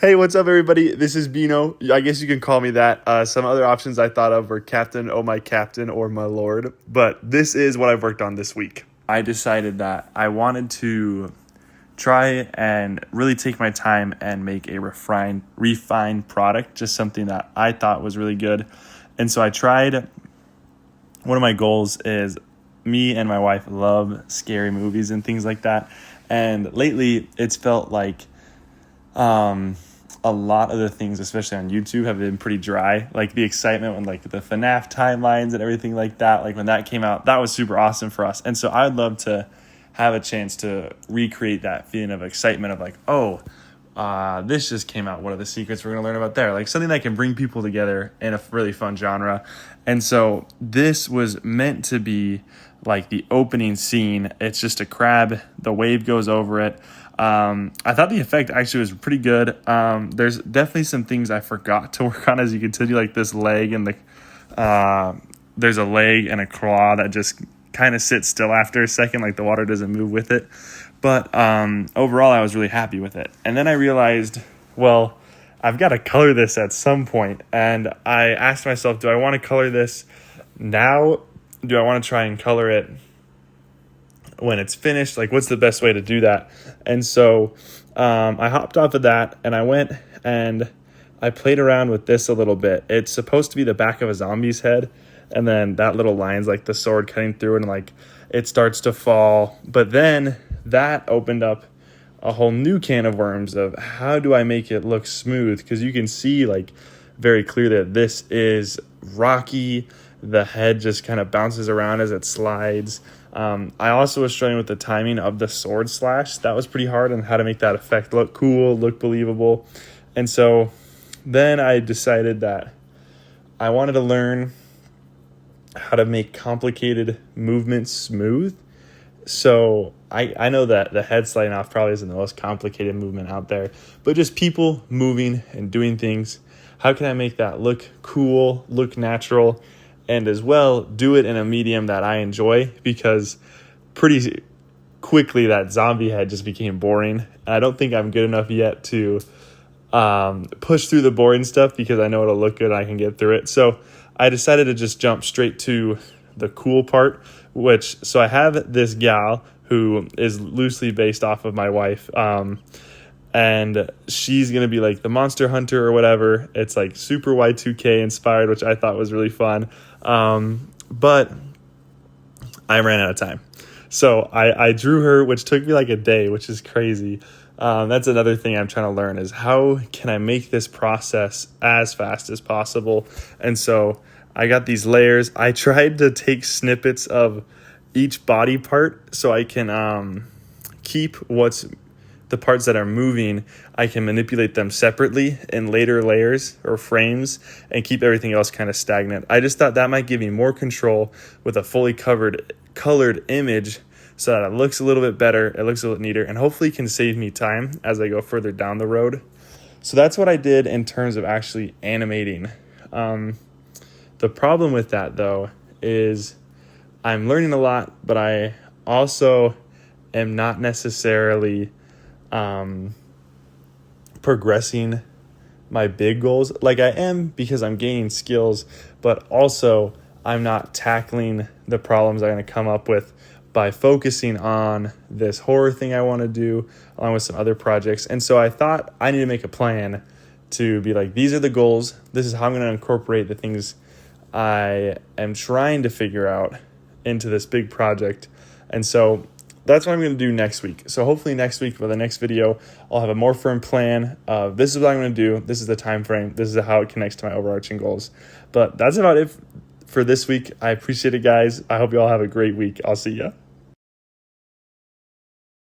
Hey, what's up, everybody? This is Bino. I guess you can call me that. Some other options I thought of were Captain, oh my Captain, or my Lord. But this is what I've worked on this week. I decided that I wanted to try and really take my time and make a refined product, just something that I thought was really good. And so I tried. One of my goals is me and my wife love scary movies and things like that. And lately, it's felt like a lot of the things, especially on YouTube, have been pretty dry. Like the excitement when like the FNAF timelines and everything like that, like when that came out, that was super awesome for us. And so I would love to have a chance to recreate that feeling of excitement of like, this just came out. What are the secrets we're going to learn about there? Like something that can bring people together in a really fun genre. And so this was meant to be like the opening scene. It's just a crab. The wave goes over it. I thought the effect actually was pretty good. There's definitely some things I forgot to work on, as you can tell, like this leg and there's a leg and a claw that just kind of sits still after a second, like the water doesn't move with it. But overall, I was really happy with it. And then I realized, well, I've got to color this at some point. And I asked myself, do I want to color this now? Do I want to try and color it when it's finished? Like, what's the best way to do that? And so I hopped off of that and I went and I played around with this a little bit. It's supposed to be the back of a zombie's head. And then that little line's like the sword cutting through it and like it starts to fall. But then that opened up a whole new can of worms of how do I make it look smooth? Because you can see like very clear that this is rocky. The head just kind of bounces around as it slides. I also was struggling with the timing of the sword slash. That was pretty hard on how to make that effect look cool, look believable. And so then I decided that I wanted to learn how to make complicated movements smooth. So I know that the head sliding off probably isn't the most complicated movement out there, but just people moving and doing things. How can I make that look cool, look natural, and as well do it in a medium that I enjoy? Because pretty quickly that zombie head just became boring. I don't think I'm good enough yet to push through the boring stuff because I know it'll look good and I can get through it. So I decided to just jump straight to the cool part, so I have this gal who is loosely based off of my wife, and she's going to be like the monster hunter or whatever. It's like super Y2K inspired, which I thought was really fun. But I ran out of time. So I drew her, which took me like a day, which is crazy. That's another thing I'm trying to learn is how can I make this process as fast as possible? And so I got these layers. I tried to take snippets of each body part so I can keep the parts that are moving. I can manipulate them separately in later layers or frames and keep everything else kind of stagnant. I just thought that might give me more control with a fully colored image so that it looks a little bit better, it looks a little neater, and hopefully can save me time as I go further down the road. So that's what I did in terms of actually animating. The problem with that, though, is I'm learning a lot, but I also am not necessarily progressing my big goals. Like I am because I'm gaining skills, but also I'm not tackling the problems I'm going to come up with by focusing on this horror thing I want to do along with some other projects. And so I thought I need to make a plan to be like, these are the goals. This is how I'm going to incorporate the things I am trying to figure out into this big project. And so that's what I'm going to do next week. So hopefully next week for the next video, I'll have a more firm plan of this is what I'm going to do. This is the time frame. This is how it connects to my overarching goals. But that's about it for this week. I appreciate it, guys. I hope you all have a great week. I'll see ya.